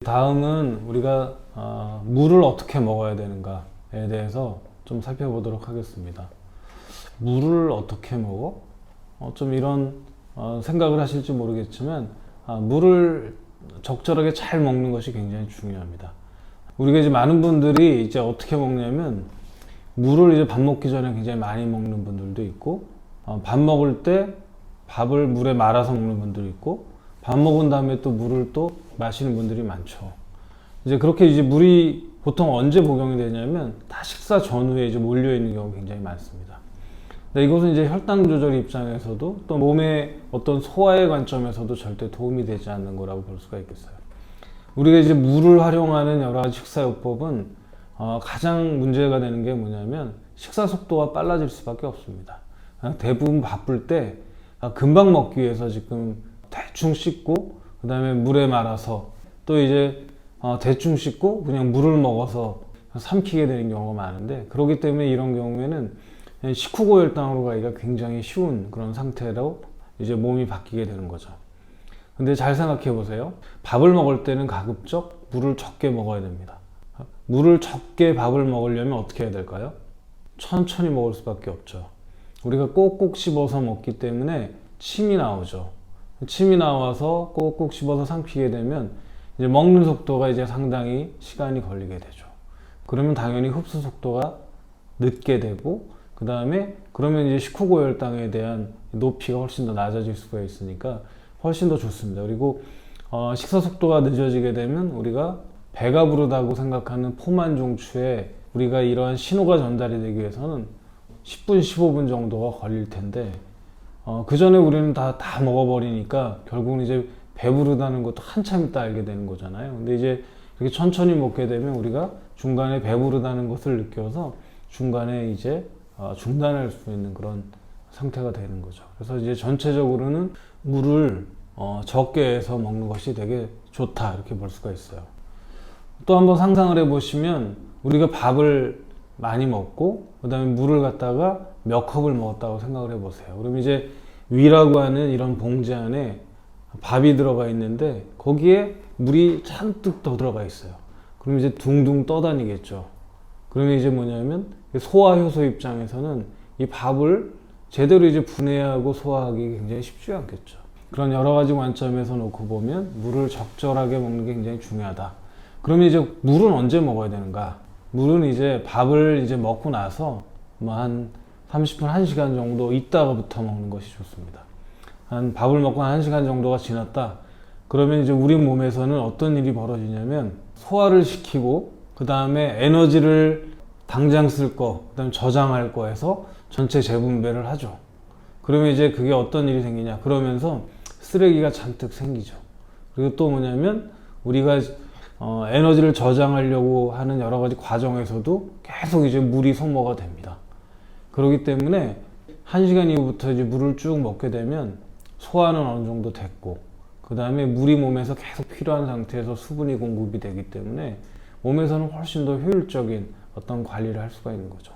다음은 우리가 물을 어떻게 먹어야 되는가에 대해서 좀 살펴보도록 하겠습니다. 물을 어떻게 먹어? 좀 이런 생각을 하실지 모르겠지만 물을 적절하게 잘 먹는 것이 굉장히 중요합니다. 우리가 이제 많은 분들이 이제 어떻게 먹냐면 물을 이제 밥 먹기 전에 굉장히 많이 먹는 분들도 있고 밥 먹을 때 밥을 물에 말아서 먹는 분들도 있고 밥 먹은 다음에 또 물을 또 마시는 분들이 많죠. 이제 그렇게 이제 물이 보통 언제 복용이 되냐면 다 식사 전후에 이제 몰려 있는 경우가 굉장히 많습니다. 근데 이것은 이제 혈당 조절 입장에서도 또 몸의 어떤 소화의 관점에서도 절대 도움이 되지 않는 거라고 볼 수가 있겠어요. 우리가 이제 물을 활용하는 여러 가지 식사요법은 가장 문제가 되는 게 뭐냐면 식사 속도가 빨라질 수밖에 없습니다. 대부분 바쁠 때 금방 먹기 위해서 지금 대충 씻고 그 다음에 물에 말아서 또 이제 대충 씻고 그냥 물을 먹어서 삼키게 되는 경우가 많은데, 그렇기 때문에 이런 경우에는 식후고혈당으로 가기가 굉장히 쉬운 그런 상태로 이제 몸이 바뀌게 되는 거죠. 근데 잘 생각해 보세요. 밥을 먹을 때는 가급적 물을 적게 먹어야 됩니다. 물을 적게 밥을 먹으려면 어떻게 해야 될까요? 천천히 먹을 수밖에 없죠. 우리가 꼭꼭 씹어서 먹기 때문에 침이 나오죠. 침이 나와서 꼭꼭 씹어서 삼키게 되면 이제 먹는 속도가 이제 상당히 시간이 걸리게 되죠. 그러면 당연히 흡수 속도가 늦게 되고, 그 다음에 그러면 이제 식후고혈당에 대한 높이가 훨씬 더 낮아질 수가 있으니까 훨씬 더 좋습니다. 그리고 식사 속도가 늦어지게 되면 우리가 배가 부르다고 생각하는 포만종추에 우리가 이러한 신호가 전달이 되기 위해서는 10분, 15분 정도가 걸릴 텐데 그 전에 우리는 다 먹어버리니까 결국은 이제 배부르다는 것도 한참 있다 알게 되는 거잖아요. 근데 이제 이렇게 천천히 먹게 되면 우리가 중간에 배부르다는 것을 느껴서 중간에 이제 중단할 수 있는 그런 상태가 되는 거죠. 그래서 이제 전체적으로는 물을 적게 해서 먹는 것이 되게 좋다 이렇게 볼 수가 있어요. 또 한번 상상을 해 보시면 우리가 밥을 많이 먹고 그 다음에 물을 갖다가 몇 컵을 먹었다고 생각을 해 보세요. 그럼 이제 위라고 하는 이런 봉지 안에 밥이 들어가 있는데 거기에 물이 잔뜩 더 들어가 있어요. 그럼 이제 둥둥 떠다니겠죠. 그러면 이제 뭐냐면 소화 효소 입장에서는 이 밥을 제대로 이제 분해하고 소화하기 굉장히 쉽지 않겠죠. 그런 여러 가지 관점에서 놓고 보면 물을 적절하게 먹는 게 굉장히 중요하다. 그러면 이제 물은 언제 먹어야 되는가? 물은 이제 밥을 이제 먹고 나서 뭐 한 30분, 1시간 정도 있다가부터 먹는 것이 좋습니다. 한 밥을 먹고 한 1시간 정도가 지났다. 그러면 이제 우리 몸에서는 어떤 일이 벌어지냐면 소화를 시키고 그 다음에 에너지를 당장 쓸 거, 그 다음에 저장할 거 해서 전체 재분배를 하죠. 그러면 이제 그게 어떤 일이 생기냐? 그러면서 쓰레기가 잔뜩 생기죠. 그리고 또 뭐냐면 우리가 에너지를 저장하려고 하는 여러 가지 과정에서도 계속 이제 물이 소모가 됩니다. 그렇기 때문에 1시간 이후부터 이제 물을 쭉 먹게 되면 소화는 어느 정도 됐고, 그 다음에 물이 몸에서 계속 필요한 상태에서 수분이 공급이 되기 때문에 몸에서는 훨씬 더 효율적인 어떤 관리를 할 수가 있는 거죠.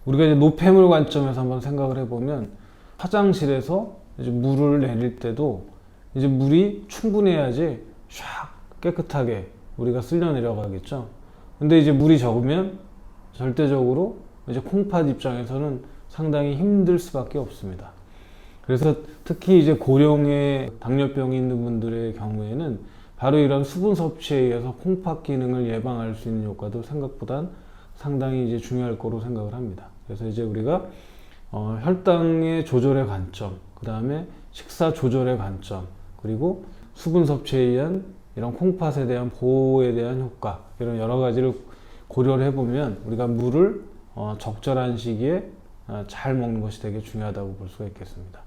우리가 이제 노폐물 관점에서 한번 생각을 해보면 화장실에서 이제 물을 내릴 때도 이제 물이 충분해야지 샥 깨끗하게 우리가 쓸려 내려가겠죠. 근데 이제 물이 적으면 절대적으로 이제 콩팥 입장에서는 상당히 힘들 수밖에 없습니다. 그래서 특히 이제 고령의 당뇨병이 있는 분들의 경우에는 바로 이런 수분 섭취에 의해서 콩팥 기능을 예방할 수 있는 효과도 생각보다 상당히 이제 중요할 거로 생각을 합니다. 그래서 이제 우리가 혈당의 조절의 관점, 그 다음에 식사 조절의 관점, 그리고 수분 섭취에 의한 이런 콩팥에 대한 보호에 대한 효과, 이런 여러 가지를 고려를 해보면 우리가 물을 적절한 시기에 잘 먹는 것이 되게 중요하다고 볼 수가 있겠습니다.